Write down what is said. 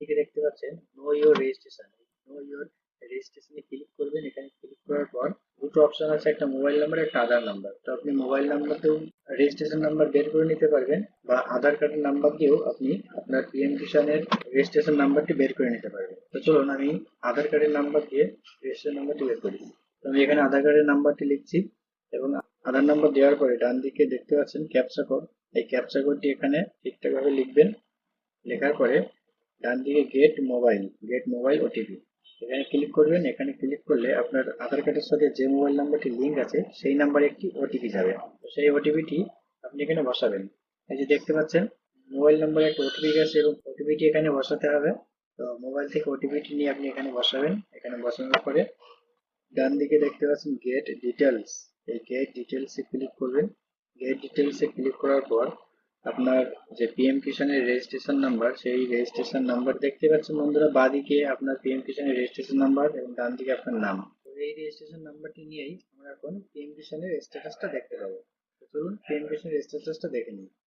থেকে দেখতে পাচ্ছেন know your registration. Know your রেজিস্ট্রেশনে ক্লিক করবেন। এখানে ক্লিক করার পর দুটো অপশন আছে, একটা মোবাইল নাম্বার, একটা আধার নাম্বার। তো আপনি মোবাইল নাম্বারতেও রেজিস্ট্রেশন নাম্বার বের করে নিতে পারবেন, বা আধার কার্ডের নাম্বার দিয়েও আপনি আপনার পিএম কিষানের রেজিস্ট্রেশন নাম্বারটি বের করে নিতে পারবেন। তো চলুন আমি আধার কার্ডের নাম্বার দিয়ে রেজিস্ট্রেশন নাম্বারটি বের করি। তো আমি এখানে আধার কার্ডের নাম্বারটি লিখছি এবং আধার নাম্বার দেওয়ার পরে ডান দিকে দেখতে পাচ্ছেন ক্যাপচা কোড। এই ক্যাপচা কোডটি এখানে ঠিকঠাকভাবে লিখবেন। লেখার পরে ডান দিকে গেট মোবাইল ওটিপি, এখানে ক্লিক করবেন। এখানে ক্লিক করলে আপনার আধার কার্ডের সাথে যে মোবাইল নাম্বারটি লিঙ্ক আছে সেই নাম্বারে একটি ওটিপি যাবে। তো সেই ওটিপিটি আপনি এখানে বসাবেন। এই যে দেখতে পাচ্ছেন মোবাইল নাম্বারে একটা ওটিপি গেছে এবং ওটিপিটি এখানে বসাতে হবে। তো মোবাইল থেকে ওটিপিটি নিয়ে আপনি এখানে বসাবেন। এখানে বসানোর পরে ডান দিকে দেখতে পাচ্ছেন গেট ডিটেলস, এই গেট ডিটেলসে ক্লিক করবেন। গেট ডিটেলসে ক্লিক করার পর আপনার যে পিএম কিষানের রেজিস্ট্রেশন নাম্বার, সেই রেজিস্ট্রেশন নাম্বার দেখতে পাচ্ছেন বন্ধুরা। বাঁদিকে আপনার পিএম কিষানের রেজিস্ট্রেশন নাম্বার এবং ডান দিকে আপনার নাম। তো এই রেজিস্ট্রেশন নাম্বারটি নিয়েই আমরা এখন পিএম কিষানের স্ট্যাটাসটা দেখতে পাবো। তো চলুন পিএম কিষানের স্ট্যাটাসটা দেখে নিই।